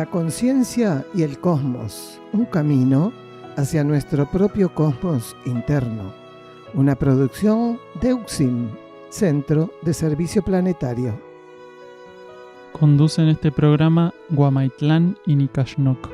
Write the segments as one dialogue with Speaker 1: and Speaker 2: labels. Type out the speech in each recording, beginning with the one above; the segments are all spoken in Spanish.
Speaker 1: La conciencia y el cosmos, un camino hacia nuestro propio cosmos interno. Una producción de UXIM, Centro de Servicio Planetario.
Speaker 2: Conducen este programa Guamaitlán y Nicashnok.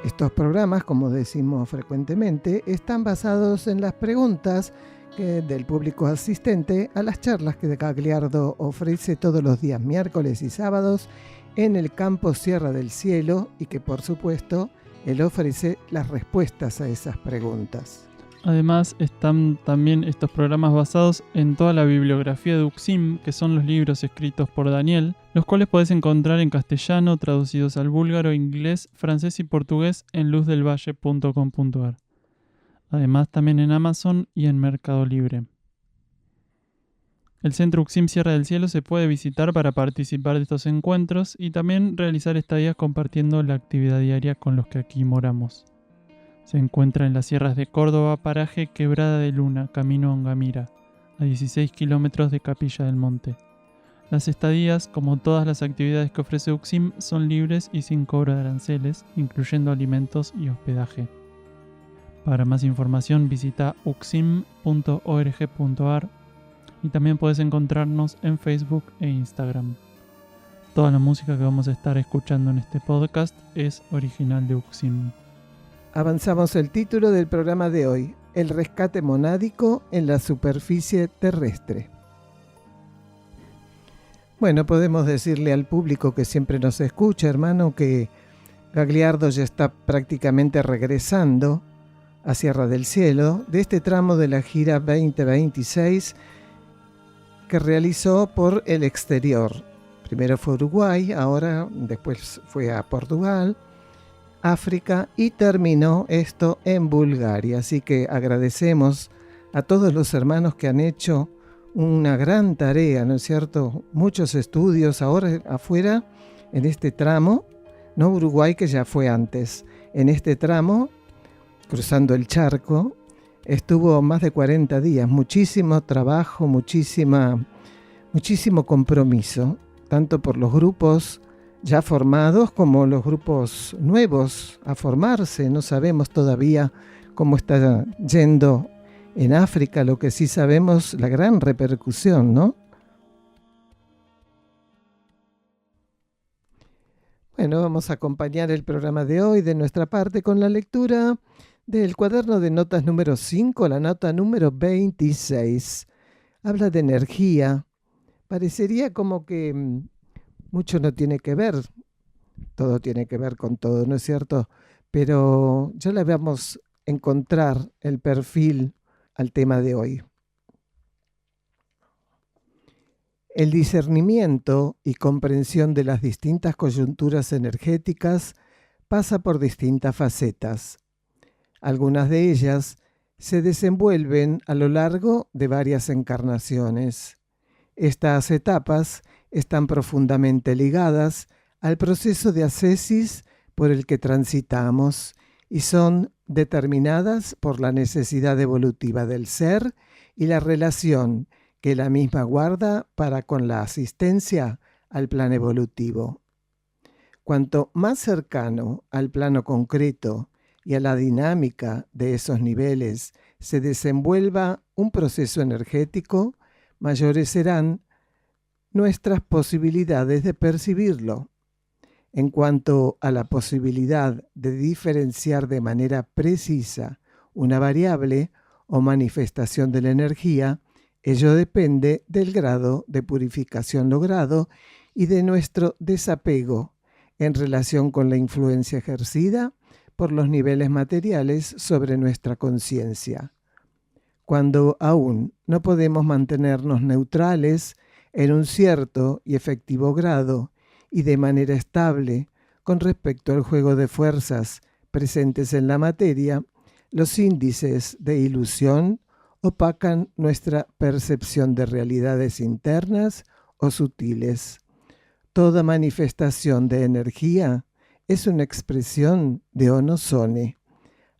Speaker 1: Estos programas, como decimos frecuentemente, están basados en las preguntas del público asistente a las charlas que Gagliardo ofrece todos los días miércoles y sábados en el campus Sierra del Cielo, y que por supuesto él ofrece las respuestas a esas preguntas.
Speaker 2: Además están también estos programas basados en toda la bibliografía de UXIM, que son los libros escritos por Daniel, los cuales podés encontrar en castellano, traducidos al búlgaro, inglés, francés y portugués en luzdelvalle.com.ar. Además también en Amazon y en Mercado Libre. El Centro UXIM Sierra del Cielo se puede visitar para participar de estos encuentros y también realizar estadías compartiendo la actividad diaria con los que aquí moramos. Se encuentra en las sierras de Córdoba, paraje Quebrada de Luna, camino a Ongamira, a 16 kilómetros de Capilla del Monte. Las estadías, como todas las actividades que ofrece UXIM, son libres y sin cobro de aranceles, incluyendo alimentos y hospedaje. Para más información visita uxim.org.ar y también puedes encontrarnos en Facebook e Instagram. Toda la música que vamos a estar escuchando en este podcast es original de UXIM.
Speaker 1: Avanzamos el título del programa de hoy: el rescate monádico en la superficie terrestre. Bueno, podemos decirle al público que siempre nos escucha, hermano, que Gagliardo ya está prácticamente regresando a Sierra del Cielo de este tramo de la gira 2026 que realizó por el exterior. Primero fue Uruguay, ahora después fue a Portugal, África y terminó esto en Bulgaria. Así que agradecemos a todos los hermanos que han hecho una gran tarea, ¿no es cierto? Muchos estudios ahora afuera en este tramo, no Uruguay que ya fue antes, en este tramo, cruzando el charco, estuvo más de 40 días, muchísimo trabajo, muchísimo compromiso, tanto por los grupos ya formados como los grupos nuevos a formarse. No sabemos todavía cómo está yendo en África, lo que sí sabemos, la gran repercusión, ¿no? Bueno, vamos a acompañar el programa de hoy de nuestra parte con la lectura del cuaderno de notas número 5, la nota número 26. Habla de energía. Parecería como que mucho no tiene que ver, todo tiene que ver con todo, ¿no es cierto? Pero ya le vamos a encontrar el perfil al tema de hoy. El discernimiento y comprensión de las distintas coyunturas energéticas pasa por distintas facetas. Algunas de ellas se desenvuelven a lo largo de varias encarnaciones. Estas etapas están profundamente ligadas al proceso de ascesis por el que transitamos y son determinadas por la necesidad evolutiva del ser y la relación que la misma guarda para con la asistencia al plan evolutivo. Cuanto más cercano al plano concreto y a la dinámica de esos niveles se desenvuelva un proceso energético, mayores serán nuestras posibilidades de percibirlo. En cuanto a la posibilidad de diferenciar de manera precisa una variable o manifestación de la energía, ello depende del grado de purificación logrado y de nuestro desapego en relación con la influencia ejercida por los niveles materiales sobre nuestra conciencia. Cuando aún no podemos mantenernos neutrales en un cierto y efectivo grado y de manera estable con respecto al juego de fuerzas presentes en la materia, los índices de ilusión opacan nuestra percepción de realidades internas o sutiles. Toda manifestación de energía es una expresión de Onosone.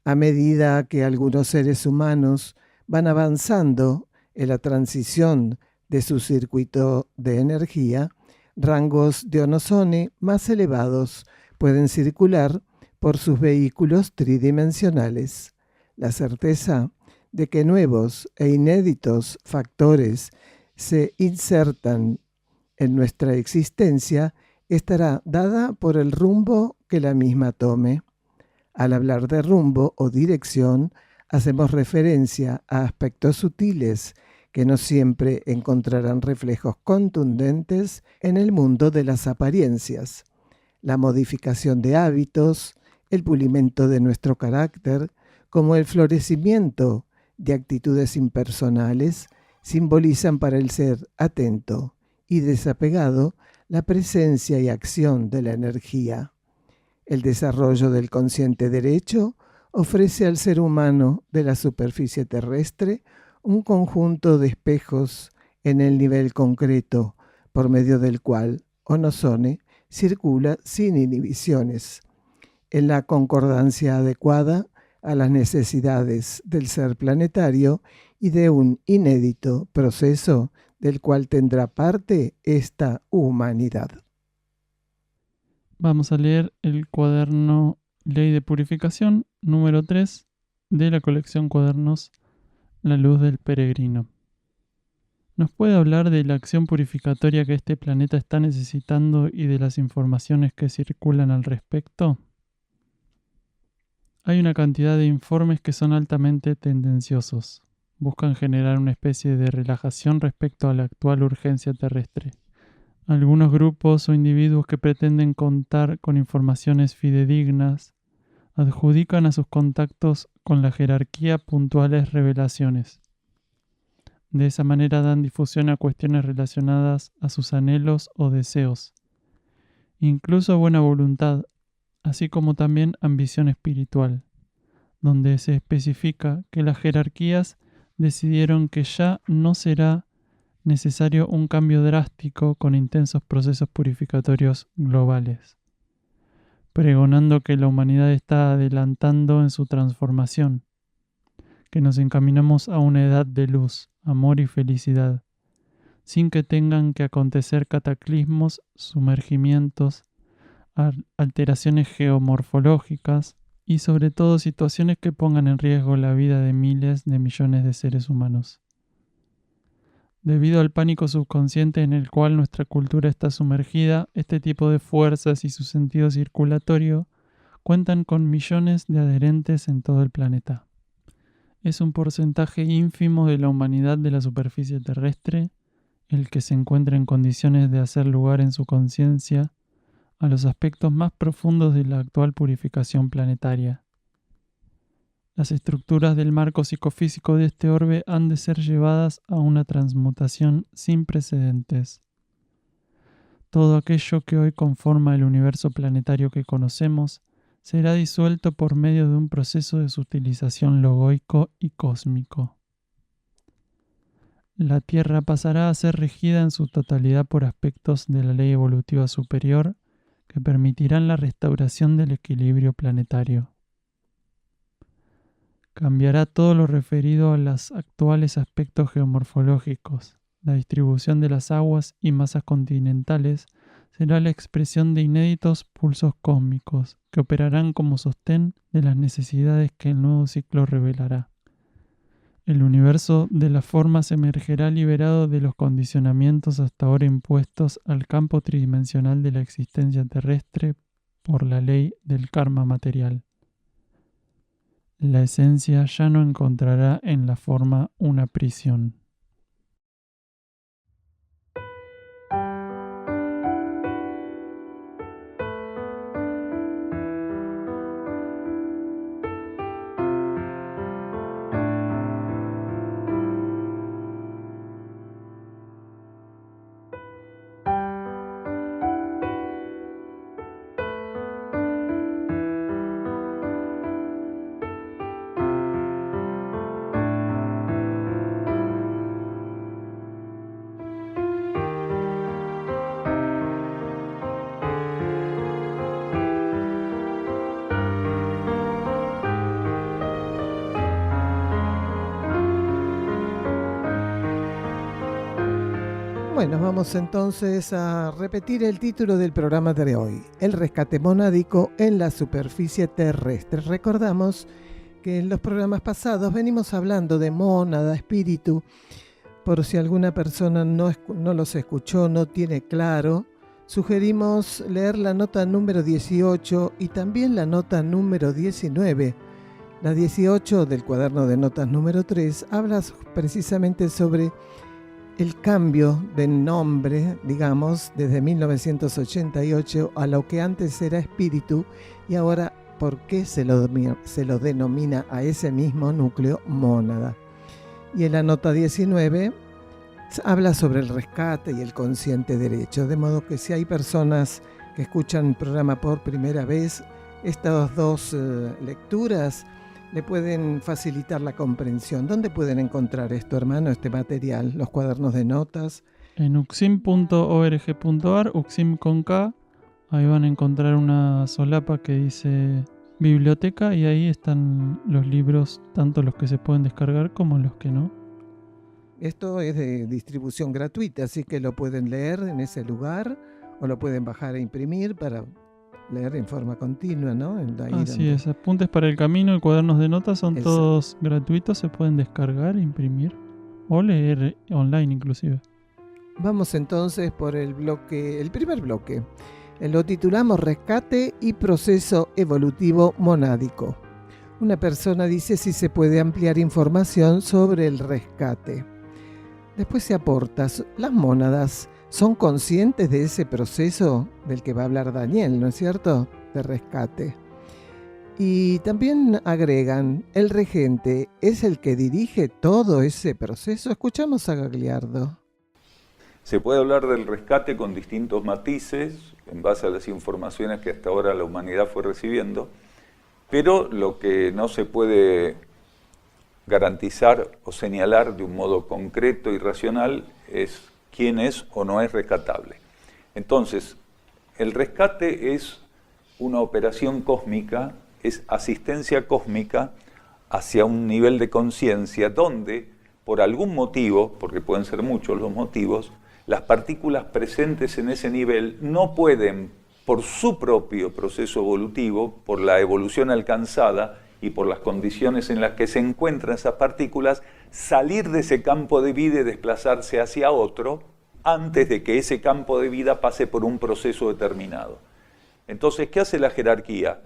Speaker 1: A medida que algunos seres humanos van avanzando en la transición de su circuito de energía, rangos de Onosone más elevados pueden circular por sus vehículos tridimensionales. La certeza de que nuevos e inéditos factores se insertan en nuestra existencia estará dada por el rumbo que la misma tome. Al hablar de rumbo o dirección, hacemos referencia a aspectos sutiles que no siempre encontrarán reflejos contundentes en el mundo de las apariencias. La modificación de hábitos, el pulimento de nuestro carácter, como el florecimiento de actitudes impersonales, simbolizan para el ser atento y desapegado la presencia y acción de la energía. El desarrollo del consciente derecho ofrece al ser humano de la superficie terrestre un conjunto de espejos en el nivel concreto por medio del cual Onosone circula sin inhibiciones, en la concordancia adecuada a las necesidades del ser planetario y de un inédito proceso del cual tendrá parte esta humanidad.
Speaker 2: Vamos a leer el cuaderno Ley de Purificación número 3 de la colección Cuadernos La Luz del Peregrino. ¿Nos puede hablar de la acción purificatoria que este planeta está necesitando y de las informaciones que circulan al respecto? Hay una cantidad de informes que son altamente tendenciosos. Buscan generar una especie de relajación respecto a la actual urgencia terrestre. Algunos grupos o individuos que pretenden contar con informaciones fidedignas adjudican a sus contactos con la jerarquía puntuales revelaciones. De esa manera dan difusión a cuestiones relacionadas a sus anhelos o deseos, incluso buena voluntad, así como también ambición espiritual, donde se especifica que las jerarquías decidieron que ya no será necesario un cambio drástico con intensos procesos purificatorios globales, pregonando que la humanidad está adelantando en su transformación, que nos encaminamos a una edad de luz, amor y felicidad, sin que tengan que acontecer cataclismos, sumergimientos, alteraciones geomorfológicas y sobre todo situaciones que pongan en riesgo la vida de miles de millones de seres humanos. Debido al pánico subconsciente en el cual nuestra cultura está sumergida, este tipo de fuerzas y su sentido circulatorio cuentan con millones de adherentes en todo el planeta. Es un porcentaje ínfimo de la humanidad de la superficie terrestre el que se encuentra en condiciones de hacer lugar en su conciencia a los aspectos más profundos de la actual purificación planetaria. Las estructuras del marco psicofísico de este orbe han de ser llevadas a una transmutación sin precedentes. Todo aquello que hoy conforma el universo planetario que conocemos será disuelto por medio de un proceso de sutilización logoico y cósmico. La Tierra pasará a ser regida en su totalidad por aspectos de la ley evolutiva superior que permitirán la restauración del equilibrio planetario. Cambiará todo lo referido a los actuales aspectos geomorfológicos. La distribución de las aguas y masas continentales será la expresión de inéditos pulsos cósmicos que operarán como sostén de las necesidades que el nuevo ciclo revelará. El universo de la forma se emergerá liberado de los condicionamientos hasta ahora impuestos al campo tridimensional de la existencia terrestre por la ley del karma material. La esencia ya no encontrará en la forma una prisión.
Speaker 1: Bueno, vamos entonces a repetir el título del programa de hoy, El rescate monádico en la superficie terrestre. Recordamos que en los programas pasados venimos hablando de mónada, espíritu. Por si alguna persona no los escuchó, no tiene claro, sugerimos leer la nota número 18 y también la nota número 19. La 18 del cuaderno de notas número 3 habla precisamente sobre el cambio de nombre, digamos, desde 1988 a lo que antes era espíritu y ahora por qué se lo denomina a ese mismo núcleo mónada. Y en la nota 19 habla sobre el rescate y el consciente derecho, de modo que si hay personas que escuchan el programa por primera vez, estas dos lecturas le pueden facilitar la comprensión. ¿Dónde pueden encontrar esto, hermano, este material, los cuadernos de notas?
Speaker 2: En uxim.org.ar, uxim con K, ahí van a encontrar una solapa que dice biblioteca y ahí están los libros, tanto los que se pueden descargar como los que no.
Speaker 1: Esto es de distribución gratuita, así que lo pueden leer en ese lugar o lo pueden bajar e imprimir para leer en forma continua, ¿no?
Speaker 2: Así es, apuntes para el camino y cuadernos de notas son todos gratuitos, se pueden descargar, imprimir o leer online inclusive.
Speaker 1: Vamos entonces por el primer bloque. Lo titulamos Rescate y Proceso Evolutivo Monádico. Una persona dice si se puede ampliar información sobre el rescate. Después se aporta, las mónadas son conscientes de ese proceso del que va a hablar Daniel, ¿no es cierto?, de rescate. Y también agregan, el regente es el que dirige todo ese proceso. Escuchamos a Gagliardo.
Speaker 3: Se puede hablar del rescate con distintos matices, en base a las informaciones que hasta ahora la humanidad fue recibiendo, pero lo que no se puede garantizar o señalar de un modo concreto y racional es quién es o no es rescatable. Entonces, el rescate es una operación cósmica, es asistencia cósmica hacia un nivel de conciencia donde, por algún motivo, porque pueden ser muchos los motivos, las partículas presentes en ese nivel no pueden, por su propio proceso evolutivo, por la evolución alcanzada y por las condiciones en las que se encuentran esas partículas, salir de ese campo de vida y desplazarse hacia otro antes de que ese campo de vida pase por un proceso determinado. Entonces, ¿qué hace la jerarquía?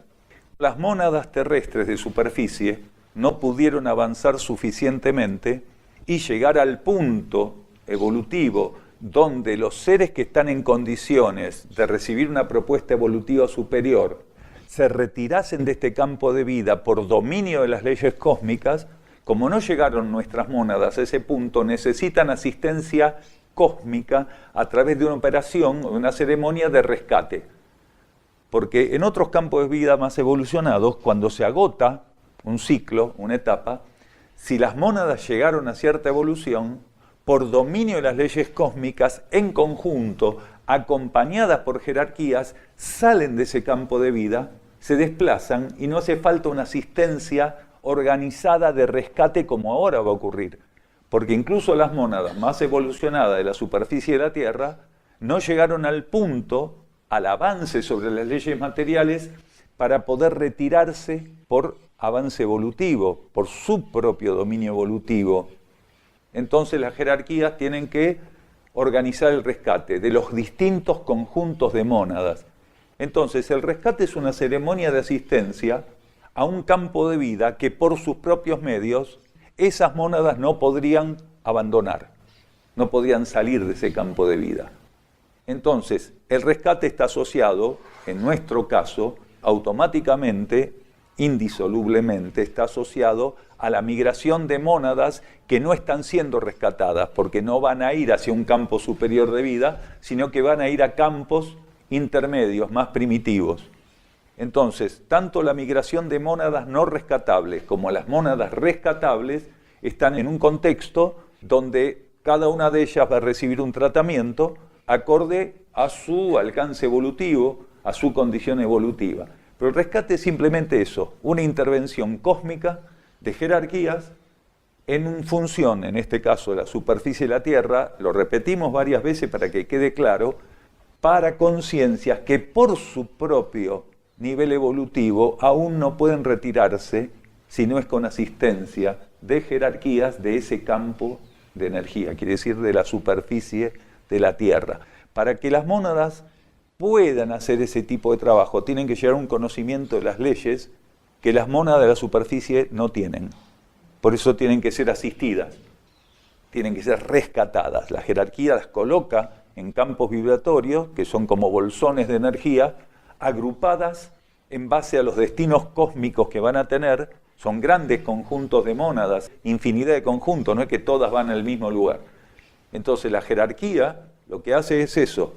Speaker 3: Las mónadas terrestres de superficie no pudieron avanzar suficientemente y llegar al punto evolutivo donde los seres que están en condiciones de recibir una propuesta evolutiva superior se retirasen de este campo de vida por dominio de las leyes cósmicas. Como no llegaron nuestras mónadas a ese punto, necesitan asistencia cósmica a través de una operación, una ceremonia de rescate. Porque en otros campos de vida más evolucionados, cuando se agota un ciclo, una etapa, si las mónadas llegaron a cierta evolución, por dominio de las leyes cósmicas, en conjunto, acompañadas por jerarquías, salen de ese campo de vida, se desplazan y no hace falta una asistencia organizada de rescate como ahora va a ocurrir. Porque incluso las mónadas más evolucionadas de la superficie de la Tierra no llegaron al punto, al avance sobre las leyes materiales, para poder retirarse por avance evolutivo, por su propio dominio evolutivo. Entonces las jerarquías tienen que organizar el rescate de los distintos conjuntos de mónadas. Entonces el rescate es una ceremonia de asistencia a un campo de vida que por sus propios medios esas mónadas no podrían abandonar, no podían salir de ese campo de vida. Entonces el rescate está asociado, en nuestro caso, automáticamente, indisolublemente, está asociado a la migración de mónadas que no están siendo rescatadas, porque no van a ir hacia un campo superior de vida, sino que van a ir a campos intermedios, más primitivos. Entonces, tanto la migración de mónadas no rescatables como las mónadas rescatables están en un contexto donde cada una de ellas va a recibir un tratamiento acorde a su alcance evolutivo, a su condición evolutiva. Pero el rescate es simplemente eso, una intervención cósmica de jerarquías en función, en este caso, de la superficie de la Tierra, lo repetimos varias veces para que quede claro, para conciencias que por su propio nivel evolutivo aún no pueden retirarse si no es con asistencia de jerarquías de ese campo de energía, quiere decir de la superficie de la Tierra. Para que las mónadas puedan hacer ese tipo de trabajo, tienen que llegar a un conocimiento de las leyes que las mónadas de la superficie no tienen. Por eso tienen que ser asistidas, tienen que ser rescatadas. La jerarquía las coloca en campos vibratorios, que son como bolsones de energía, agrupadas en base a los destinos cósmicos que van a tener. Son grandes conjuntos de mónadas, infinidad de conjuntos, no es que todas van al mismo lugar. Entonces la jerarquía lo que hace es eso,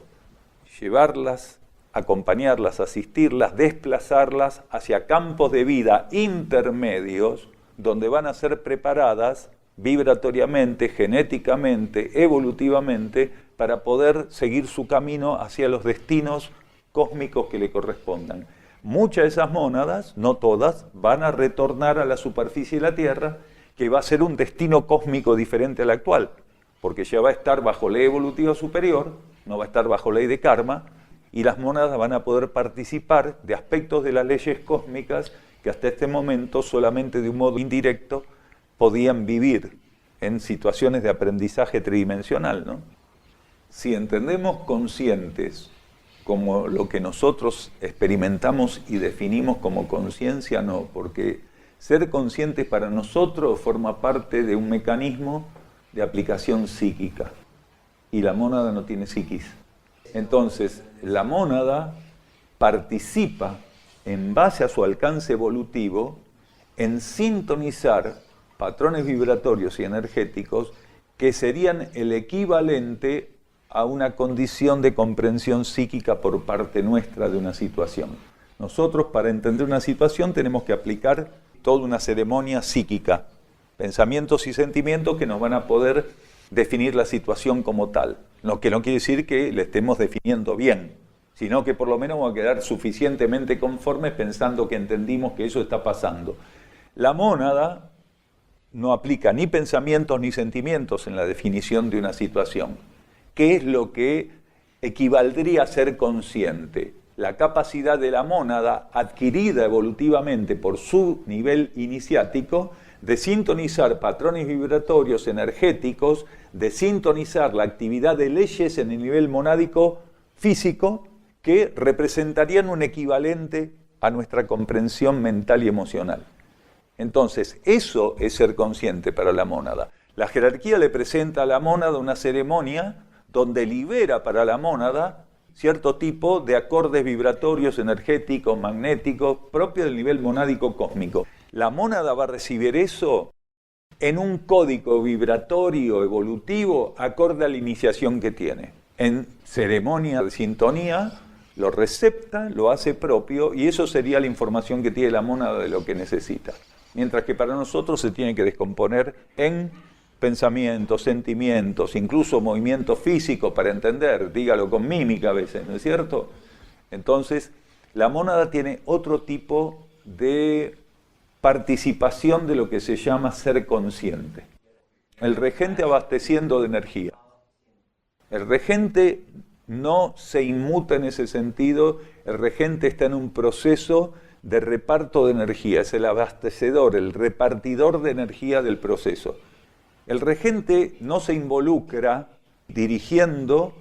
Speaker 3: llevarlas, acompañarlas, asistirlas, desplazarlas hacia campos de vida intermedios, donde van a ser preparadas vibratoriamente, genéticamente, evolutivamente, para poder seguir su camino hacia los destinos cósmicos que le correspondan. Muchas de esas mónadas, no todas, van a retornar a la superficie de la Tierra, que va a ser un destino cósmico diferente al actual, porque ya va a estar bajo ley evolutiva superior, no va a estar bajo ley de karma, y las mónadas van a poder participar de aspectos de las leyes cósmicas que hasta este momento solamente de un modo indirecto podían vivir en situaciones de aprendizaje tridimensional, ¿no? Si entendemos conscientes como lo que nosotros experimentamos y definimos como conciencia, no, porque ser conscientes para nosotros forma parte de un mecanismo de aplicación psíquica, y la mónada no tiene psiquis. Entonces, la mónada participa en base a su alcance evolutivo en sintonizar patrones vibratorios y energéticos que serían el equivalente a una condición de comprensión psíquica por parte nuestra de una situación. Nosotros, para entender una situación, tenemos que aplicar toda una ceremonia psíquica, pensamientos y sentimientos que nos van a poder definir la situación como tal. Lo que no quiere decir que le estemos definiendo bien, sino que por lo menos vamos a quedar suficientemente conformes pensando que entendimos que eso está pasando. La mónada no aplica ni pensamientos ni sentimientos en la definición de una situación. ¿Qué es lo que equivaldría a ser consciente? La capacidad de la mónada, adquirida evolutivamente por su nivel iniciático, de sintonizar patrones vibratorios energéticos, de sintonizar la actividad de leyes en el nivel monádico físico, que representarían un equivalente a nuestra comprensión mental y emocional. Entonces, eso es ser consciente para la mónada. La jerarquía le presenta a la mónada una ceremonia donde libera para la mónada cierto tipo de acordes vibratorios, energéticos, magnéticos, propios del nivel monádico cósmico. La mónada va a recibir eso en un código vibratorio evolutivo acorde a la iniciación que tiene. En ceremonia de sintonía lo recepta, lo hace propio, y eso sería la información que tiene la mónada de lo que necesita. Mientras que para nosotros se tiene que descomponer en pensamientos, sentimientos, incluso movimientos físicos para entender, dígalo con mímica a veces, ¿no es cierto? Entonces, la mónada tiene otro tipo de participación de lo que se llama ser consciente. El regente abasteciendo de energía. El regente no se inmuta en ese sentido, el regente está en un proceso de reparto de energía, es el abastecedor, el repartidor de energía del proceso. El regente no se involucra dirigiendo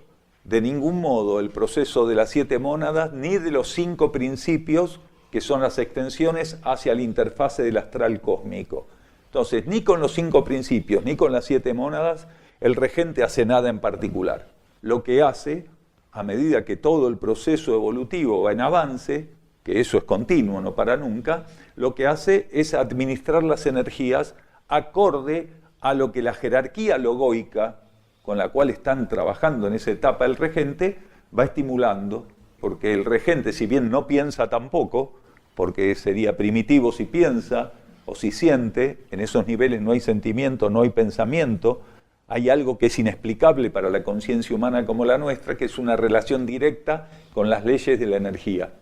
Speaker 3: de ningún modo el proceso de las 7 mónadas ni de los 5 principios que son las extensiones hacia la interfase del astral cósmico. Entonces, ni con los 5 principios ni con las 7 mónadas el regente hace nada en particular. Lo que hace, a medida que todo el proceso evolutivo va en avance, que eso es continuo, no para nunca, lo que hace es administrar las energías acorde a lo que la jerarquía logoica con la cual están trabajando en esa etapa el regente va estimulando, porque el regente, si bien no piensa tampoco, porque sería primitivo si piensa o si siente, en esos niveles no hay sentimiento, no hay pensamiento, hay algo que es inexplicable para la conciencia humana como la nuestra, que es una relación directa con las leyes de la energía.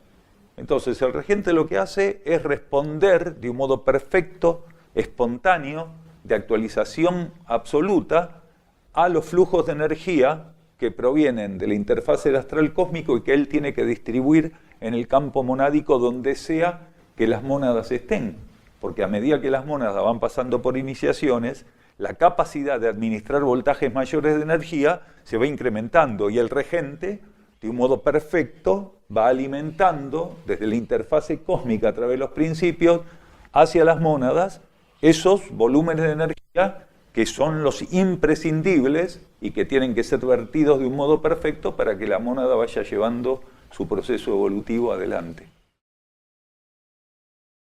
Speaker 3: Entonces el regente lo que hace es responder de un modo perfecto, espontáneo, de actualización absoluta a los flujos de energía que provienen de la interfaz del astral cósmico y que él tiene que distribuir en el campo monádico donde sea que las mónadas estén. Porque a medida que las mónadas van pasando por iniciaciones, la capacidad de administrar voltajes mayores de energía se va incrementando y el regente, de un modo perfecto, va alimentando desde la interfase cósmica a través de los principios hacia las mónadas esos volúmenes de energía que son los imprescindibles y que tienen que ser vertidos de un modo perfecto para que la mónada vaya llevando su proceso evolutivo adelante.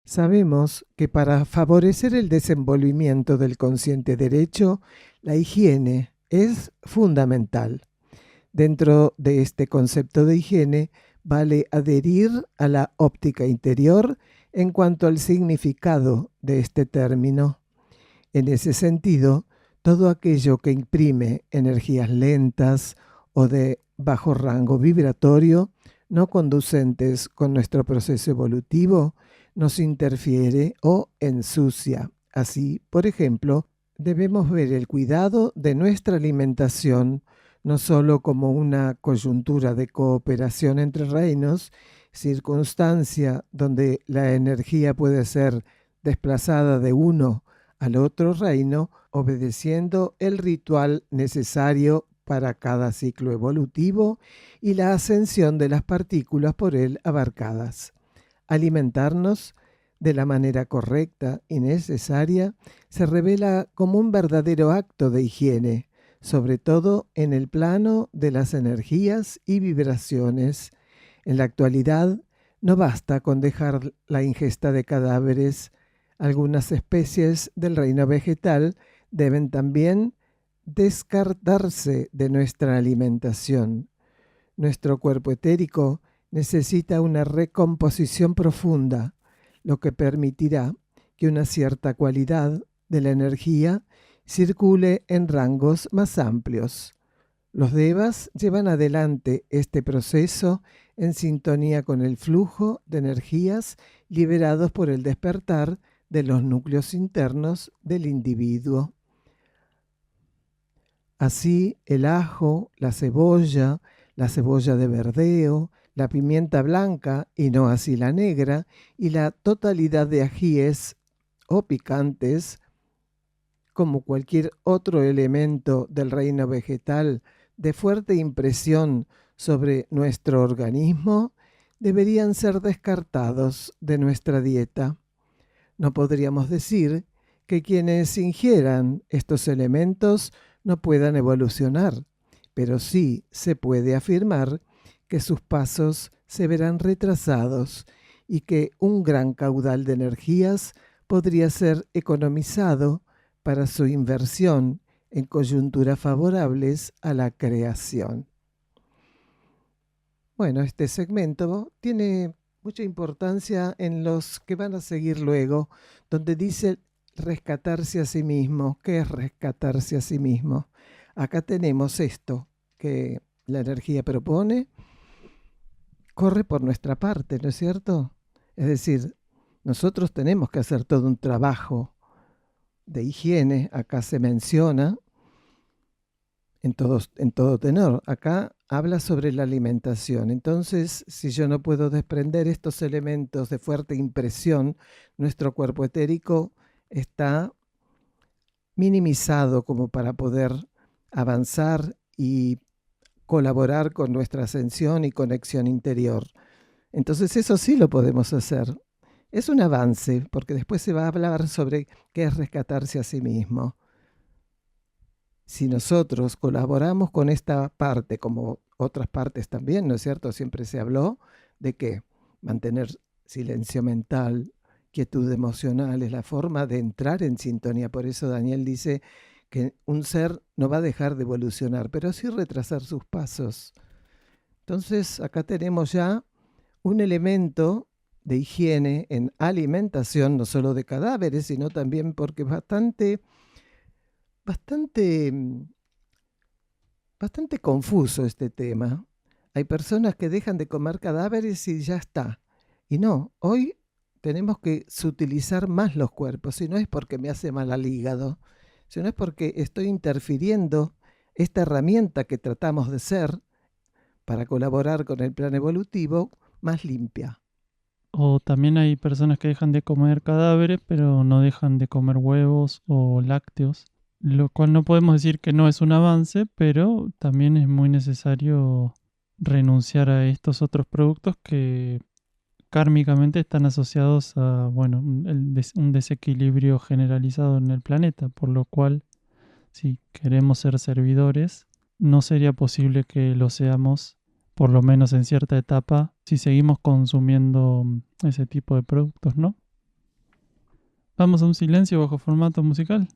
Speaker 1: Sabemos que para favorecer el desenvolvimiento del consciente derecho, la higiene es fundamental. Dentro de este concepto de higiene, vale adherir a la óptica interior en cuanto al significado de este término. En ese sentido, todo aquello que imprime energías lentas o de bajo rango vibratorio, no conducentes con nuestro proceso evolutivo, nos interfiere o ensucia. Así, por ejemplo, debemos ver el cuidado de nuestra alimentación no solo como una coyuntura de cooperación entre reinos, circunstancia donde la energía puede ser desplazada de uno al otro reino, obedeciendo el ritual necesario para cada ciclo evolutivo y la ascensión de las partículas por él abarcadas. Alimentarnos de la manera correcta y necesaria se revela como un verdadero acto de higiene, sobre todo en el plano de las energías y vibraciones. En la actualidad, no basta con dejar la ingesta de cadáveres. Algunas especies del reino vegetal deben también descartarse de nuestra alimentación. Nuestro cuerpo etérico necesita una recomposición profunda, lo que permitirá que una cierta cualidad de la energía circule en rangos más amplios. Los devas llevan adelante este proceso en sintonía con el flujo de energías liberados por el despertar de los núcleos internos del individuo. Así, el ajo, la cebolla de verdeo, la pimienta blanca y no así la negra, y la totalidad de ajíes o picantes, como cualquier otro elemento del reino vegetal de fuerte impresión sobre nuestro organismo, deberían ser descartados de nuestra dieta. No podríamos decir que quienes ingieran estos elementos no puedan evolucionar, pero sí se puede afirmar que sus pasos se verán retrasados y que un gran caudal de energías podría ser economizado para su inversión en coyunturas favorables a la creación. Bueno, este segmento tiene mucha importancia en los que van a seguir luego, donde dice rescatarse a sí mismo. ¿Qué es rescatarse a sí mismo? Acá tenemos esto que la energía propone, corre por nuestra parte, ¿no es cierto? Es decir, nosotros tenemos que hacer todo un trabajo de higiene. Acá se menciona en todo tenor. Acá habla sobre la alimentación. Entonces, si yo no puedo desprender estos elementos de fuerte impresión, nuestro cuerpo etérico está minimizado como para poder avanzar y colaborar con nuestra ascensión y conexión interior. Entonces eso sí lo podemos hacer. Es un avance, porque después se va a hablar sobre qué es rescatarse a sí mismo. Si nosotros colaboramos con esta parte, como otras partes también, ¿no es cierto? Siempre se habló de que mantener silencio mental, quietud emocional, es la forma de entrar en sintonía. Por eso Daniel dice que un ser no va a dejar de evolucionar, pero sí retrasar sus pasos. Entonces, acá tenemos ya un elemento de higiene en alimentación, no solo de cadáveres, sino también porque es bastante confuso este tema. Hay personas que dejan de comer cadáveres y ya está. Y no, hoy tenemos que sutilizar más los cuerpos, y no es porque me hace mal al hígado, sino es porque estoy interfiriendo esta herramienta que tratamos de ser para colaborar con el plan evolutivo más limpia.
Speaker 2: O también hay personas que dejan de comer cadáveres, pero no dejan de comer huevos o lácteos, lo cual no podemos decir que no es un avance, pero también es muy necesario renunciar a estos otros productos que kármicamente están asociados a, bueno, un desequilibrio generalizado en el planeta, por lo cual, si queremos ser servidores, no sería posible que lo seamos, por lo menos en cierta etapa, si seguimos consumiendo ese tipo de productos, ¿no? Vamos a un silencio bajo formato musical.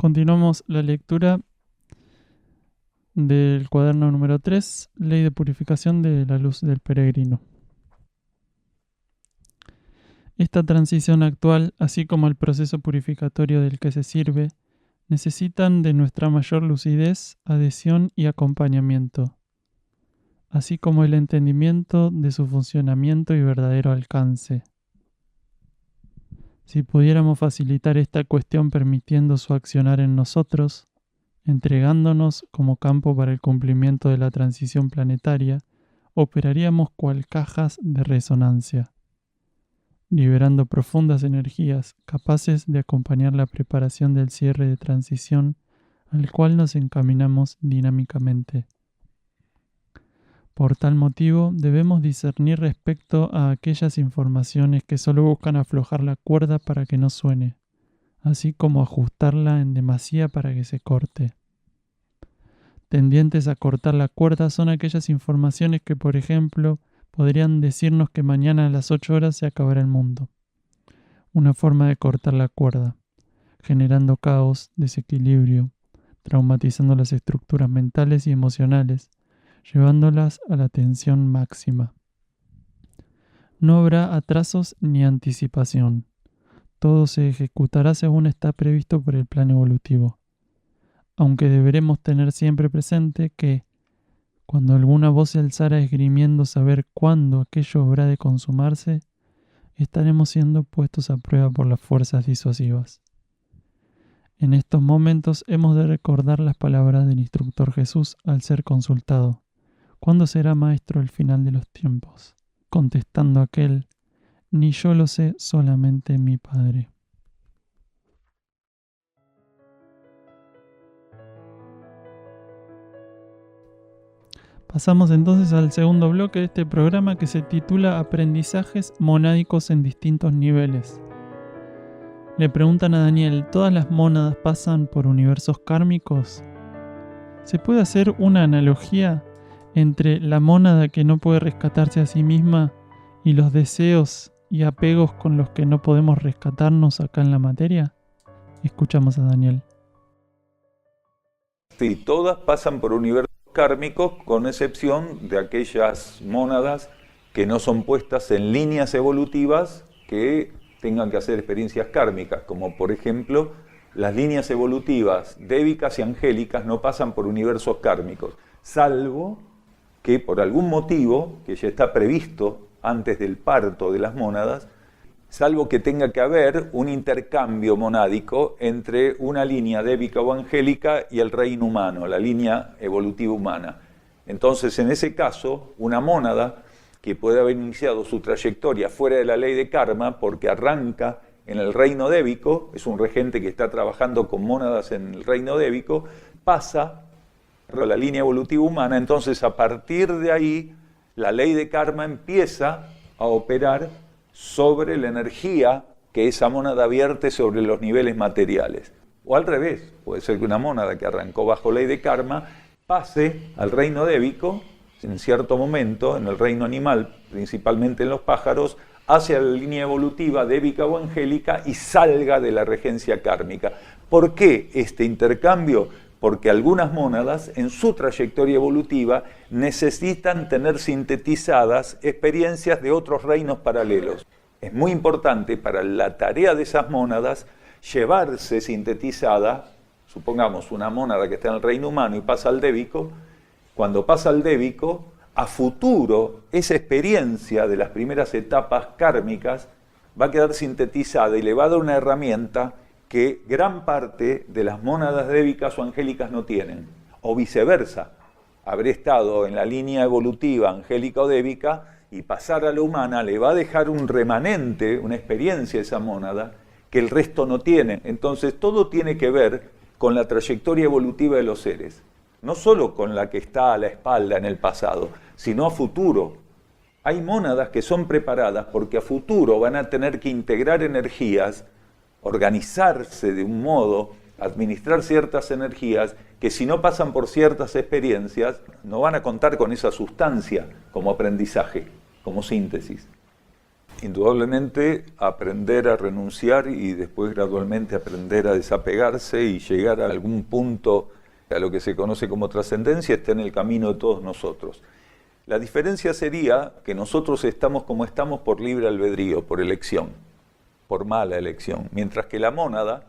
Speaker 2: Continuamos la lectura del cuaderno número 3, Ley de Purificación de la Luz del Peregrino. Esta transición actual, así como el proceso purificatorio del que se sirve, necesitan de nuestra mayor lucidez, adhesión y acompañamiento, así como el entendimiento de su funcionamiento y verdadero alcance. Si pudiéramos facilitar esta cuestión permitiendo su accionar en nosotros, entregándonos como campo para el cumplimiento de la transición planetaria, operaríamos cual cajas de resonancia, liberando profundas energías capaces de acompañar la preparación del cierre de transición al cual nos encaminamos dinámicamente. Por tal motivo, debemos discernir respecto a aquellas informaciones que solo buscan aflojar la cuerda para que no suene, así como ajustarla en demasía para que se corte. Tendientes a cortar la cuerda son aquellas informaciones que, por ejemplo, podrían decirnos que mañana a las 8 horas se acabará el mundo. Una forma de cortar la cuerda, generando caos, desequilibrio, traumatizando las estructuras mentales y emocionales, llevándolas a la tensión máxima. No habrá atrasos ni anticipación. Todo se ejecutará según está previsto por el plan evolutivo. Aunque deberemos tener siempre presente que, cuando alguna voz se alzara esgrimiendo saber cuándo aquello habrá de consumarse, estaremos siendo puestos a prueba por las fuerzas disuasivas. En estos momentos hemos de recordar las palabras del instructor Jesús al ser consultado: ¿cuándo será maestro el final de los tiempos? Contestando aquel: ni yo lo sé, solamente mi Padre. Pasamos entonces al segundo bloque de este programa, que se titula Aprendizajes monádicos en distintos niveles. Le preguntan a Daniel: ¿todas las mónadas pasan por universos kármicos? ¿Se puede hacer una analogía entre la mónada que no puede rescatarse a sí misma y los deseos y apegos con los que no podemos rescatarnos acá en la materia? Escuchamos a Daniel.
Speaker 3: Sí, todas pasan por universos kármicos, con excepción de aquellas mónadas que no son puestas en líneas evolutivas que tengan que hacer experiencias kármicas, como por ejemplo las líneas evolutivas débicas y angélicas no pasan por universos kármicos, salvo que por algún motivo que ya está previsto antes del parto de las mónadas, salvo que tenga que haber un intercambio monádico entre una línea débica o angélica y el reino humano, la línea evolutiva humana. Entonces, en ese caso, una mónada que puede haber iniciado su trayectoria fuera de la ley de karma porque arranca en el reino débico, es un regente que está trabajando con mónadas en el reino débico, pasa a la línea evolutiva humana, entonces a partir de ahí la ley de karma empieza a operar sobre la energía que esa mónada vierte sobre los niveles materiales. O al revés, puede ser que una mónada que arrancó bajo ley de karma pase al reino débico, en cierto momento, en el reino animal, principalmente en los pájaros, hacia la línea evolutiva débica o angélica y salga de la regencia kármica. ¿Por qué este intercambio? Porque algunas mónadas en su trayectoria evolutiva necesitan tener sintetizadas experiencias de otros reinos paralelos. Es muy importante para la tarea de esas mónadas llevarse sintetizada, supongamos una mónada que está en el reino humano y pasa al débico, cuando pasa al débico, a futuro esa experiencia de las primeras etapas kármicas va a quedar sintetizada y le va a dar una herramienta que gran parte de las mónadas débicas o angélicas no tienen, o viceversa. Habré estado en la línea evolutiva angélica o débica y pasar a la humana le va a dejar un remanente, una experiencia esa mónada que el resto no tiene. Entonces todo tiene que ver con la trayectoria evolutiva de los seres, no solo con la que está a la espalda en el pasado, sino a futuro. Hay mónadas que son preparadas porque a futuro van a tener que integrar energías, organizarse de un modo, administrar ciertas energías que si no pasan por ciertas experiencias no van a contar con esa sustancia como aprendizaje, como síntesis. Indudablemente aprender a renunciar y después gradualmente aprender a desapegarse y llegar a algún punto a lo que se conoce como trascendencia está en el camino de todos nosotros. La diferencia sería que nosotros estamos como estamos por libre albedrío, por elección, por mala elección, mientras que la mónada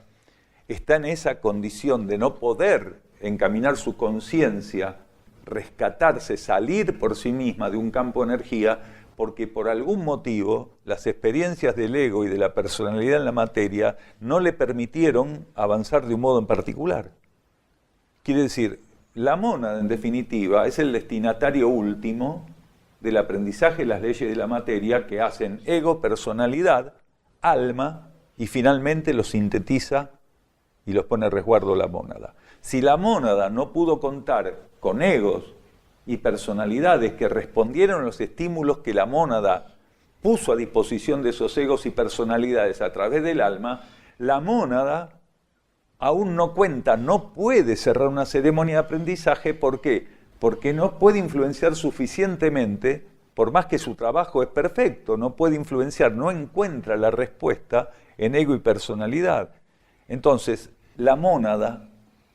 Speaker 3: está en esa condición de no poder encaminar su conciencia, rescatarse, salir por sí misma de un campo de energía, porque por algún motivo las experiencias del ego y de la personalidad en la materia no le permitieron avanzar de un modo en particular. Quiere decir, la mónada en definitiva es el destinatario último del aprendizaje de las leyes de la materia que hacen ego, personalidad, alma, y finalmente los sintetiza y los pone a resguardo la mónada. Si la mónada no pudo contar con egos y personalidades que respondieron a los estímulos que la mónada puso a disposición de esos egos y personalidades a través del alma, la mónada aún no cuenta, no puede cerrar una ceremonia de aprendizaje. ¿Por qué? Porque no puede influenciar suficientemente. Por más que su trabajo es perfecto, no puede influenciar, no encuentra la respuesta en ego y personalidad. Entonces, la mónada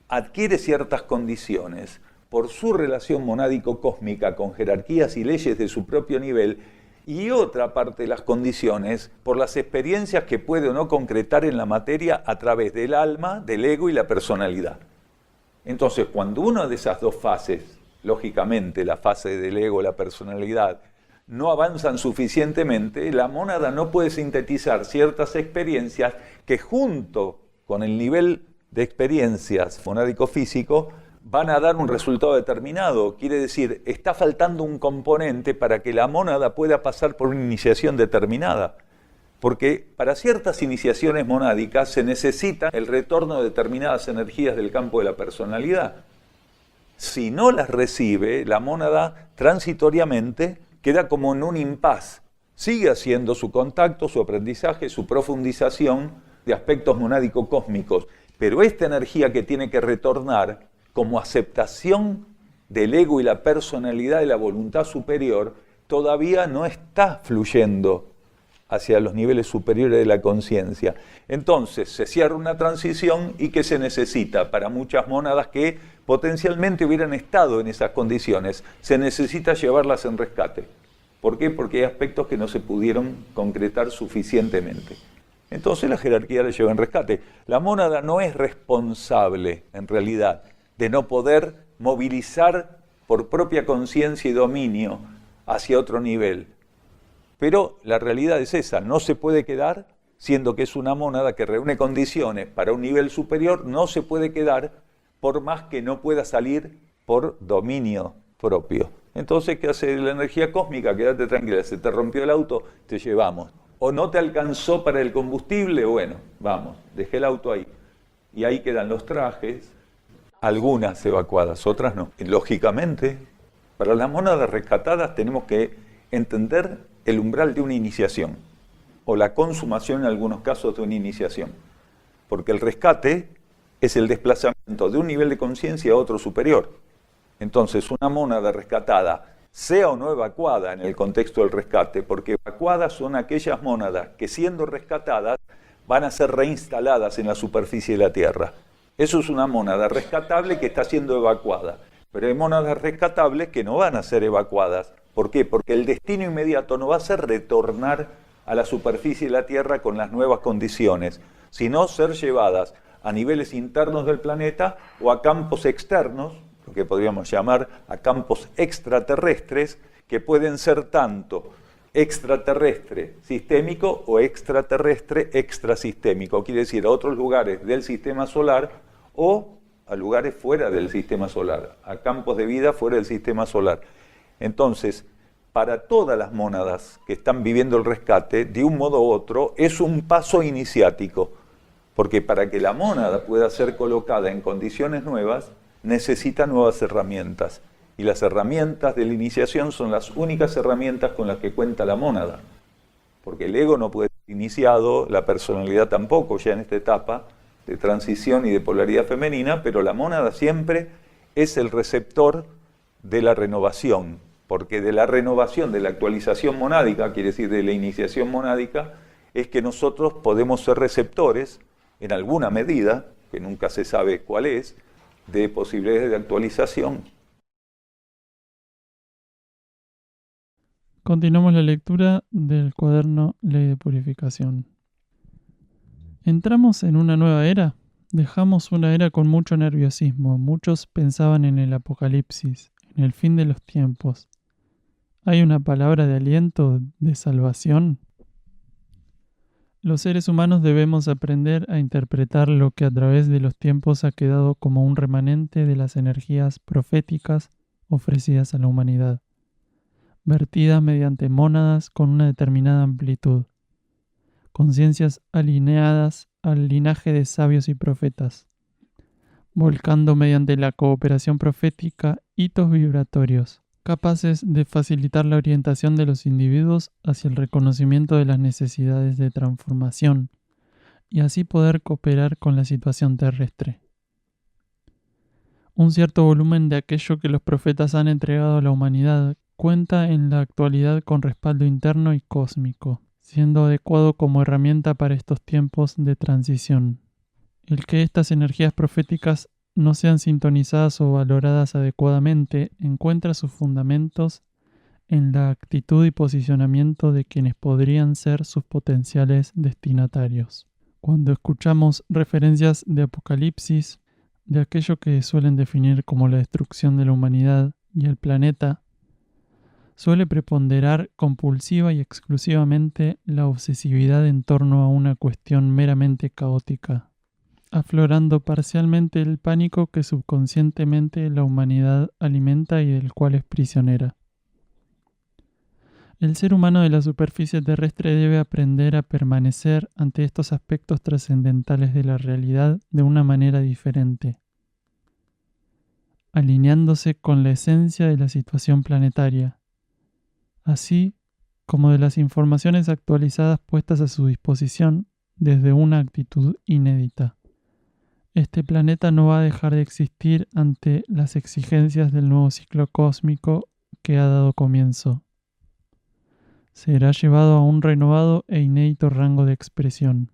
Speaker 3: adquiere ciertas condiciones por su relación monádico-cósmica con jerarquías y leyes de su propio nivel, y otra parte de las condiciones por las experiencias que puede o no concretar en la materia a través del alma, del ego y la personalidad. Entonces, cuando una de esas dos fases, lógicamente la fase del ego, la personalidad, no avanzan suficientemente, la mónada no puede sintetizar ciertas experiencias que junto con el nivel de experiencias monádico-físico van a dar un resultado determinado. Quiere decir, está faltando un componente para que la mónada pueda pasar por una iniciación determinada. Porque para ciertas iniciaciones monádicas se necesita el retorno de determinadas energías del campo de la personalidad. Si no las recibe, la mónada transitoriamente queda como en un impas. Sigue haciendo su contacto, su aprendizaje, su profundización de aspectos monádico-cósmicos. Pero esta energía que tiene que retornar como aceptación del ego y la personalidad de la voluntad superior, todavía no está fluyendo hacia los niveles superiores de la conciencia. Entonces se cierra una transición y ¿qué se necesita? Para muchas mónadas que potencialmente hubieran estado en esas condiciones, se necesita llevarlas en rescate. ¿Por qué? Porque hay aspectos que no se pudieron concretar suficientemente. Entonces la jerarquía la lleva en rescate. La mónada no es responsable, en realidad, de no poder movilizar por propia conciencia y dominio hacia otro nivel. Pero la realidad es esa, no se puede quedar, siendo que es una mónada que reúne condiciones para un nivel superior, no se puede quedar por más que no pueda salir por dominio propio. Entonces, ¿qué hace la energía cósmica? Quédate tranquila, se te rompió el auto, te llevamos. O no te alcanzó para el combustible, bueno, vamos, dejé el auto ahí. Y ahí quedan los trajes, algunas evacuadas, otras no. Lógicamente, para las mónadas rescatadas tenemos que entender el umbral de una iniciación, o la consumación en algunos casos de una iniciación. Porque el rescate es el desplazamiento de un nivel de conciencia a otro superior. Entonces, una mónada rescatada, sea o no evacuada en el contexto del rescate, porque evacuadas son aquellas mónadas que siendo rescatadas van a ser reinstaladas en la superficie de la Tierra. Eso es una mónada rescatable que está siendo evacuada. Pero hay mónadas rescatables que no van a ser evacuadas. ¿Por qué? Porque el destino inmediato no va a ser retornar a la superficie de la Tierra con las nuevas condiciones, sino ser llevadas a niveles internos del planeta o a campos externos, lo que podríamos llamar a campos extraterrestres, que pueden ser tanto extraterrestre sistémico o extraterrestre extrasistémico, quiere decir a otros lugares del sistema solar o a lugares fuera del sistema solar, a campos de vida fuera del sistema solar. Entonces, para todas las mónadas que están viviendo el rescate, de un modo u otro, es un paso iniciático, porque para que la mónada pueda ser colocada en condiciones nuevas, necesita nuevas herramientas. Y las herramientas de la iniciación son las únicas herramientas con las que cuenta la mónada. Porque el ego no puede ser iniciado, la personalidad tampoco, ya en esta etapa de transición y de polaridad femenina, pero la mónada siempre es el receptor de la renovación. Porque de la renovación, de la actualización monádica, quiere decir de la iniciación monádica, es que nosotros podemos ser receptores, en alguna medida, que nunca se sabe cuál es, de posibilidades de actualización.
Speaker 2: Continuamos la lectura del cuaderno Ley de Purificación. ¿Entramos en una nueva era? Dejamos una era con mucho nerviosismo. Muchos pensaban en el apocalipsis, en el fin de los tiempos. ¿Hay una palabra de aliento, de salvación? Los seres humanos debemos aprender a interpretar lo que a través de los tiempos ha quedado como un remanente de las energías proféticas ofrecidas a la humanidad, vertidas mediante mónadas con una determinada amplitud, conciencias alineadas al linaje de sabios y profetas, volcando mediante la cooperación profética hitos vibratorios, capaces de facilitar la orientación de los individuos hacia el reconocimiento de las necesidades de transformación y así poder cooperar con la situación terrestre. Un cierto volumen de aquello que los profetas han entregado a la humanidad cuenta en la actualidad con respaldo interno y cósmico, siendo adecuado como herramienta para estos tiempos de transición. El que estas energías proféticas no sean sintonizadas o valoradas adecuadamente encuentra sus fundamentos en la actitud y posicionamiento de quienes podrían ser sus potenciales destinatarios. Cuando escuchamos referencias de Apocalipsis, de aquello que suelen definir como la destrucción de la humanidad y el planeta, suele preponderar compulsiva y exclusivamente la obsesividad en torno a una cuestión meramente caótica, aflorando parcialmente el pánico que subconscientemente la humanidad alimenta y del cual es prisionera. El ser humano de la superficie terrestre debe aprender a permanecer ante estos aspectos trascendentales de la realidad de una manera diferente, alineándose con la esencia de la situación planetaria, así como de las informaciones actualizadas puestas a su disposición desde una actitud inédita. Este planeta no va a dejar de existir ante las exigencias del nuevo ciclo cósmico que ha dado comienzo. Será llevado a un renovado e inédito rango de expresión.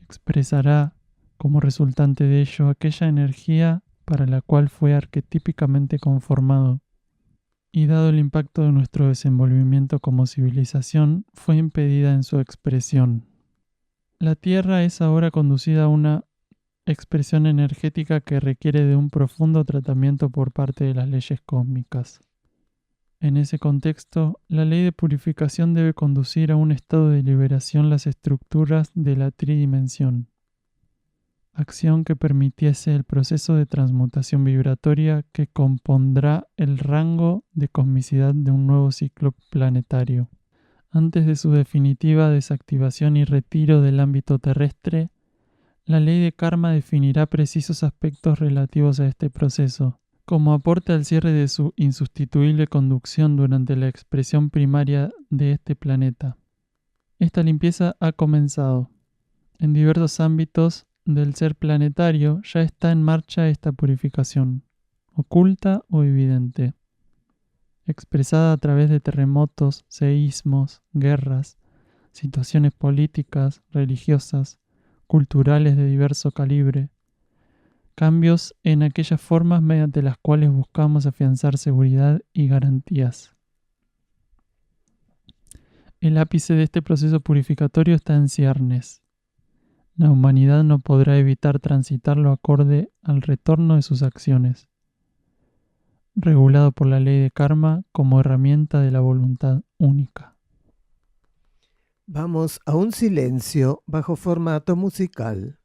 Speaker 2: Expresará, como resultante de ello, aquella energía para la cual fue arquetípicamente conformado, y dado el impacto de nuestro desenvolvimiento como civilización, fue impedida en su expresión. La Tierra es ahora conducida a una expresión energética que requiere de un profundo tratamiento por parte de las leyes cósmicas. En ese contexto, la ley de purificación debe conducir a un estado de liberación las estructuras de la tridimensión, acción que permitiese el proceso de transmutación vibratoria que compondrá el rango de cosmicidad de un nuevo ciclo planetario. Antes de su definitiva desactivación y retiro del ámbito terrestre, la ley de karma definirá precisos aspectos relativos a este proceso, como aporte al cierre de su insustituible conducción durante la expresión primaria de este planeta. Esta limpieza ha comenzado. En diversos ámbitos del ser planetario ya está en marcha esta purificación, oculta o evidente, expresada a través de terremotos, seísmos, guerras, situaciones políticas, religiosas, culturales de diverso calibre, cambios en aquellas formas mediante las cuales buscamos afianzar seguridad y garantías. El ápice de este proceso purificatorio está en ciernes. La humanidad no podrá evitar transitarlo acorde al retorno de sus acciones, regulado por la ley de karma como herramienta de la voluntad única.
Speaker 1: Vamos a un silencio bajo formato musical.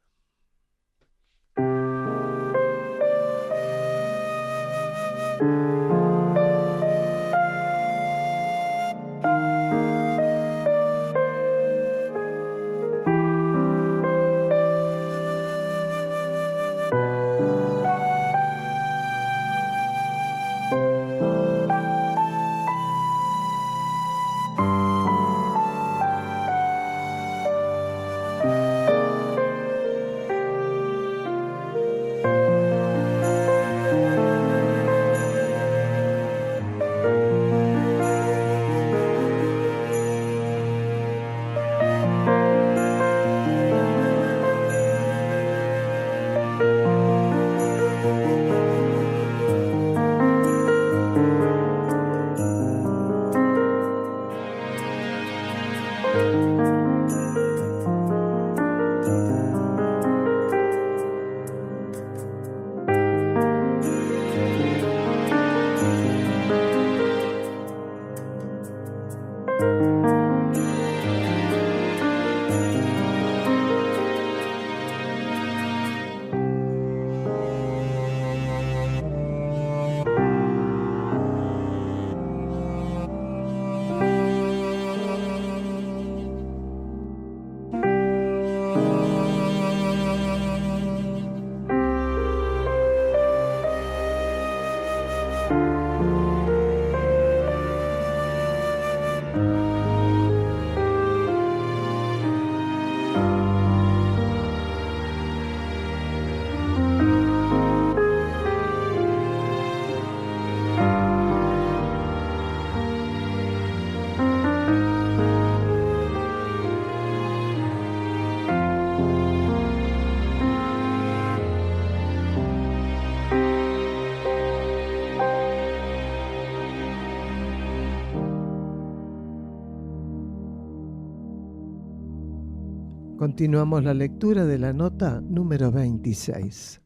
Speaker 1: Continuamos la lectura de la nota número 26.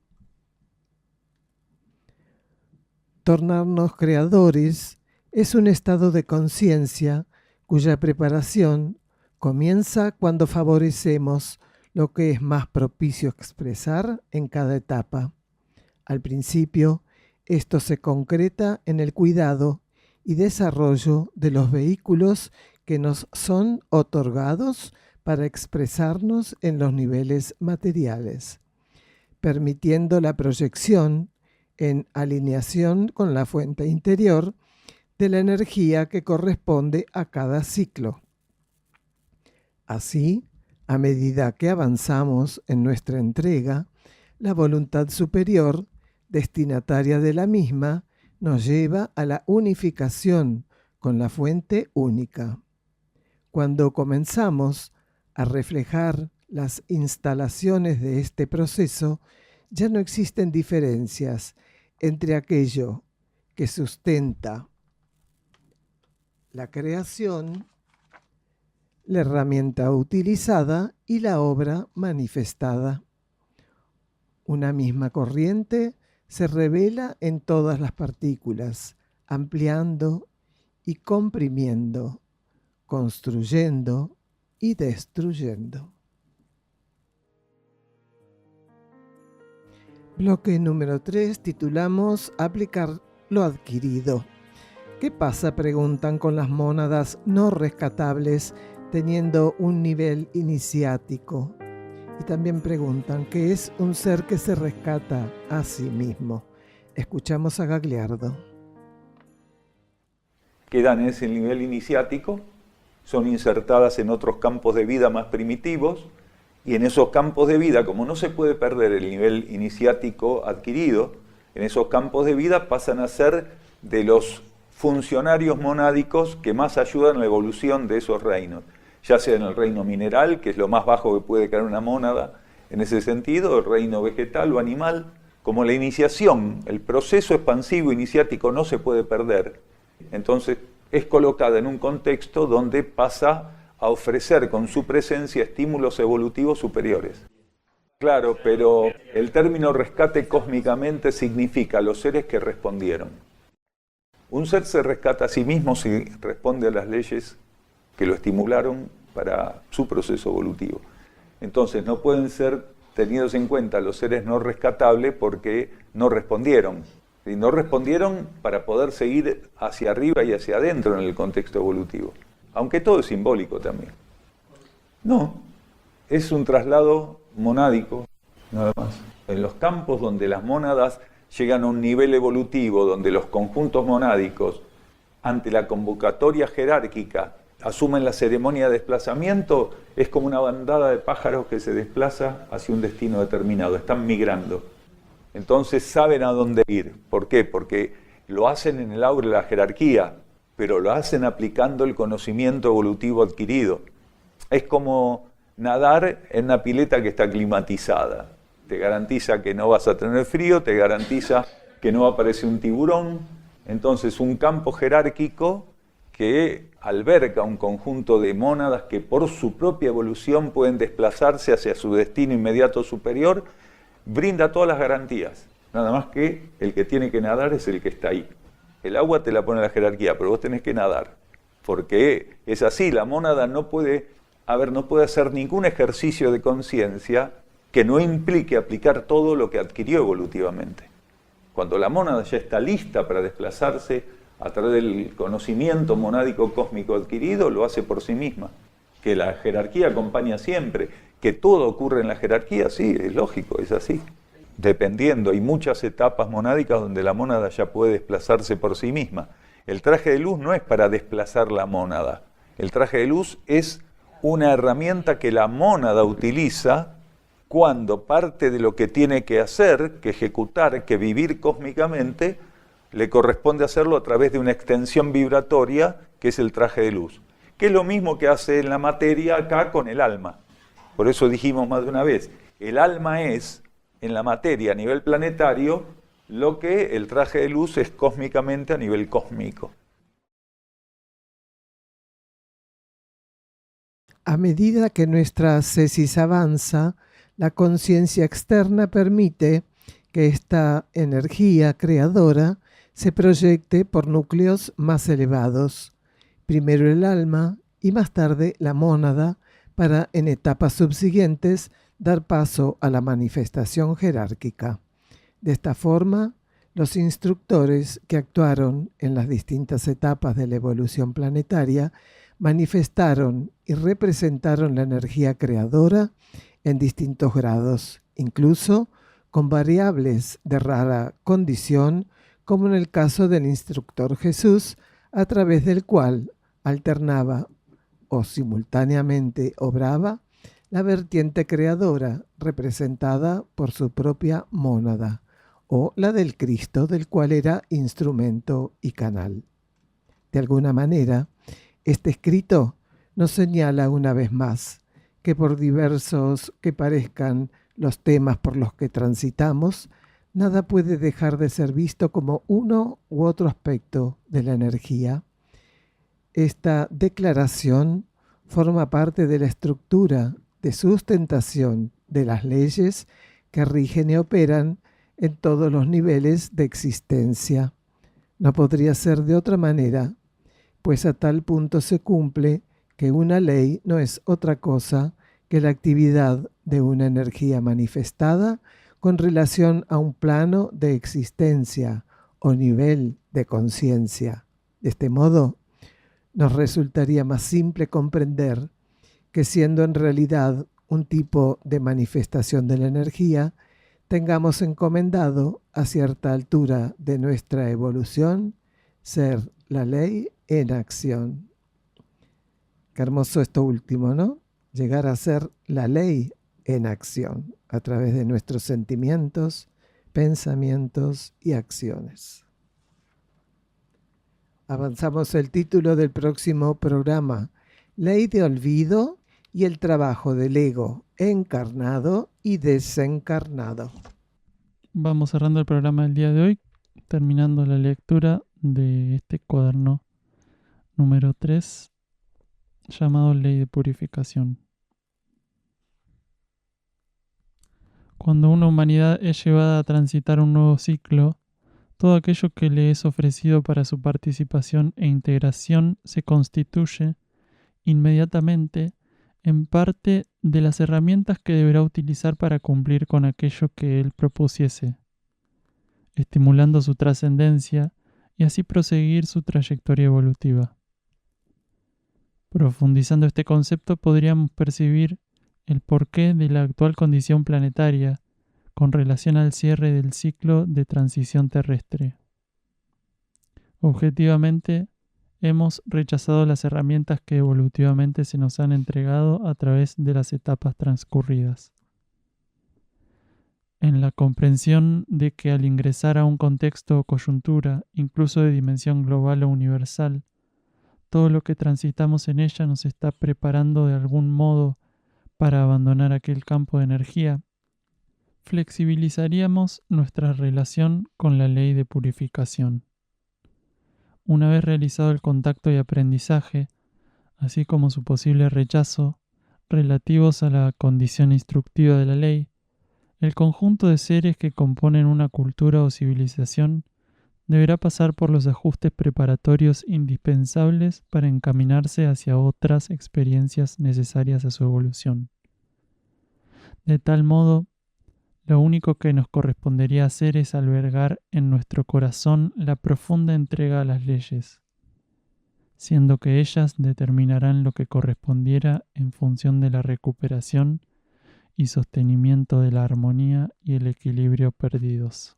Speaker 1: Tornarnos creadores Es un estado de conciencia cuya preparación comienza cuando favorecemos lo que es más propicio expresar en cada etapa. Al principio, esto se concreta en el cuidado y desarrollo de los vehículos que nos son otorgados para expresarnos en los niveles materiales, permitiendo la proyección en alineación con la fuente interior de la energía que corresponde a cada ciclo. Así, a medida que avanzamos en nuestra entrega, la voluntad superior, destinataria de la misma, nos lleva a la unificación con la fuente única. Cuando comenzamos a reflejar las instalaciones de este proceso, ya no existen diferencias entre aquello que sustenta la creación, la herramienta utilizada y la obra manifestada. Una misma corriente se revela en todas las partículas, ampliando y comprimiendo, construyendo y destruyendo. Bloque número 3 titulamos Aplicar lo adquirido. ¿Qué pasa, preguntan, con las mónadas no rescatables teniendo un nivel iniciático? Y también preguntan, ¿qué es un ser que se rescata a sí mismo? Escuchamos a Gagliardo.
Speaker 3: Quedan en ese nivel iniciático, son insertadas en otros campos de vida más primitivos, y en esos campos de vida, como no se puede perder el nivel iniciático adquirido, en esos campos de vida pasan a ser de los funcionarios monádicos que más ayudan a la evolución de esos reinos, ya sea en el reino mineral, que es lo más bajo que puede caer una mónada, en ese sentido, el reino vegetal o animal. Como la iniciación, el proceso expansivo iniciático no se puede perder, entonces es colocada en un contexto donde pasa a ofrecer con su presencia estímulos evolutivos superiores. Claro, pero el término rescate cósmicamente significa los seres que respondieron. Un ser se rescata a sí mismo si responde a las leyes que lo estimularon para su proceso evolutivo. Entonces no pueden ser tenidos en cuenta los seres no rescatables porque no respondieron. Y no respondieron para poder seguir hacia arriba y hacia adentro en el contexto evolutivo. Aunque todo es simbólico también. No, es un traslado monádico, nada más. En los campos donde las mónadas llegan a un nivel evolutivo, donde los conjuntos monádicos, ante la convocatoria jerárquica, asumen la ceremonia de desplazamiento, es como una bandada de pájaros que se desplaza hacia un destino determinado, están migrando. Entonces saben a dónde ir. ¿Por qué? Porque lo hacen en el aura de la jerarquía, pero lo hacen aplicando el conocimiento evolutivo adquirido. Es como nadar en una pileta que está climatizada. Te garantiza que no vas a tener frío, te garantiza que no va a aparecer un tiburón. Entonces un campo jerárquico que alberga un conjunto de mónadas que por su propia evolución pueden desplazarse hacia su destino inmediato superior, brinda todas las garantías. Nada más que el que tiene que nadar es el que está ahí. El agua te la pone la jerarquía, pero vos tenés que nadar. Porque es así, la mónada no puede hacer ningún ejercicio de conciencia que no implique aplicar todo lo que adquirió evolutivamente. Cuando la mónada ya está lista para desplazarse a través del conocimiento monádico cósmico adquirido, lo hace por sí misma. Que la jerarquía acompaña siempre, que todo ocurre en la jerarquía, sí, es lógico, es así. Dependiendo, hay muchas etapas monádicas donde la mónada ya puede desplazarse por sí misma. El traje de luz no es para desplazar la mónada. El traje de luz es una herramienta que la mónada utiliza cuando parte de lo que tiene que hacer, que ejecutar, que vivir cósmicamente, le corresponde hacerlo a través de una extensión vibratoria que es el traje de luz. Que es lo mismo que hace en la materia acá con el alma. Por eso dijimos más de una vez, el alma es, en la materia a nivel planetario, lo que el traje de luz es cósmicamente a nivel cósmico.
Speaker 1: A medida que nuestra ascesis avanza, la conciencia externa permite que esta energía creadora se proyecte por núcleos más elevados, primero el alma y más tarde la mónada, para en etapas subsiguientes dar paso a la manifestación jerárquica. De esta forma, los instructores que actuaron en las distintas etapas de la evolución planetaria manifestaron y representaron la energía creadora en distintos grados, incluso con variables de rara condición, como en el caso del instructor Jesús, a través del cual alternaba o simultáneamente obraba la vertiente creadora representada por su propia mónada, o la del Cristo, del cual era instrumento y canal. De alguna manera, este escrito nos señala una vez más que por diversos que parezcan los temas por los que transitamos, nada puede dejar de ser visto como uno u otro aspecto de la energía. Esta declaración forma parte de la estructura de sustentación de las leyes que rigen y operan en todos los niveles de existencia. No podría ser de otra manera, pues a tal punto se cumple que una ley no es otra cosa que la actividad de una energía manifestada con relación a un plano de existencia o nivel de conciencia. De este modo, nos resultaría más simple comprender que, siendo en realidad un tipo de manifestación de la energía, tengamos encomendado a cierta altura de nuestra evolución ser la ley en acción. Qué hermoso esto último, ¿no? Llegar a ser la ley en acción a través de nuestros sentimientos, pensamientos y acciones. Avanzamos el título del próximo programa: Ley de olvido y el trabajo del ego encarnado y desencarnado.
Speaker 2: Vamos cerrando el programa del día de hoy, terminando la lectura de este cuaderno número 3, llamado Ley de Purificación. Cuando una humanidad es llevada a transitar un nuevo ciclo, todo aquello que le es ofrecido para su participación e integración se constituye inmediatamente en parte de las herramientas que deberá utilizar para cumplir con aquello que él propusiese, estimulando su trascendencia y así proseguir su trayectoria evolutiva. Profundizando este concepto, podríamos percibir el porqué de la actual condición planetaria con relación al cierre del ciclo de transición terrestre. Objetivamente, hemos rechazado las herramientas que evolutivamente se nos han entregado a través de las etapas transcurridas. En la comprensión de que al ingresar a un contexto o coyuntura, incluso de dimensión global o universal, todo lo que transitamos en ella nos está preparando de algún modo para abandonar aquel campo de energía, flexibilizaríamos nuestra relación con la ley de purificación. Una vez realizado el contacto y aprendizaje, así como su posible rechazo, relativos a la condición instructiva de la ley, el conjunto de seres que componen una cultura o civilización deberá pasar por los ajustes preparatorios indispensables para encaminarse hacia otras experiencias necesarias a su evolución. De tal modo, lo único que nos correspondería hacer es albergar en nuestro corazón la profunda entrega a las leyes, siendo que ellas determinarán lo que correspondiera en función de la recuperación y sostenimiento de la armonía y el equilibrio perdidos.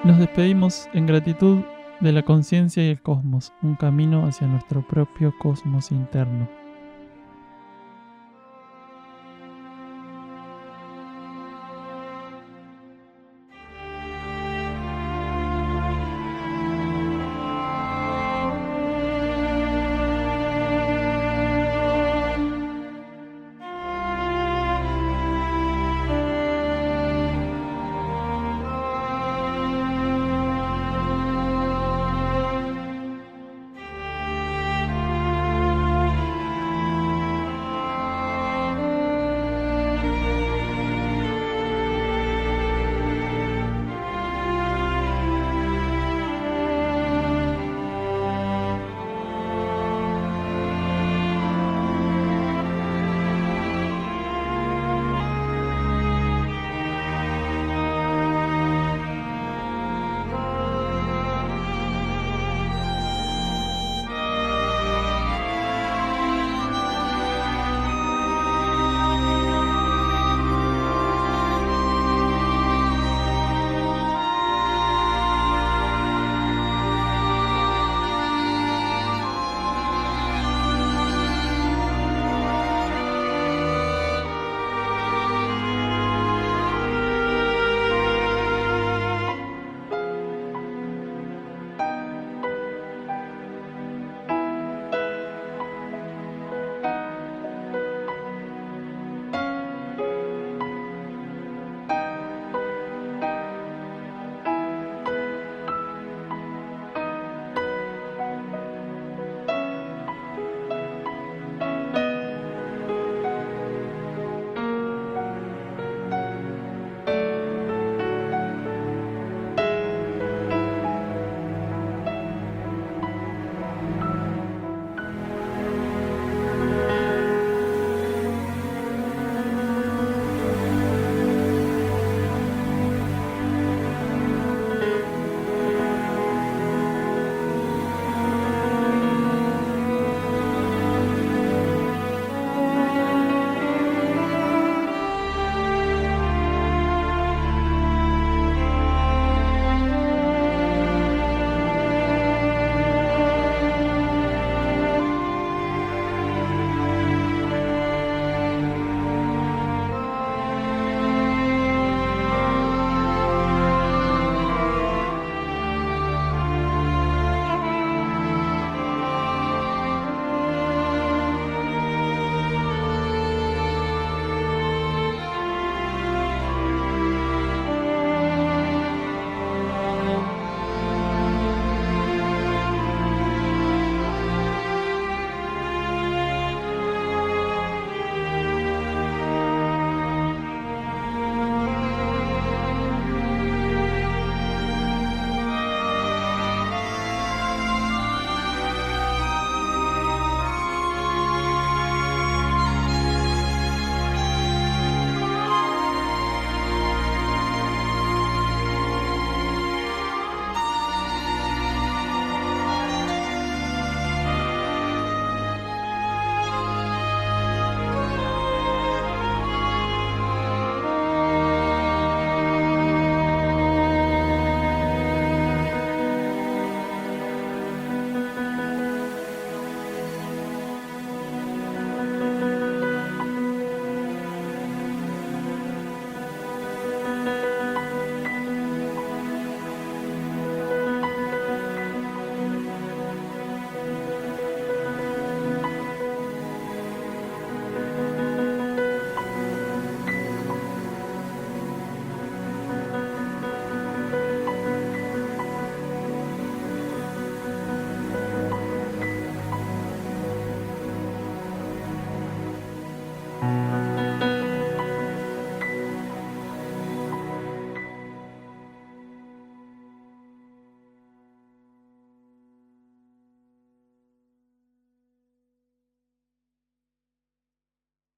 Speaker 2: Nos despedimos en gratitud de la conciencia y el cosmos, un camino hacia nuestro propio cosmos interno.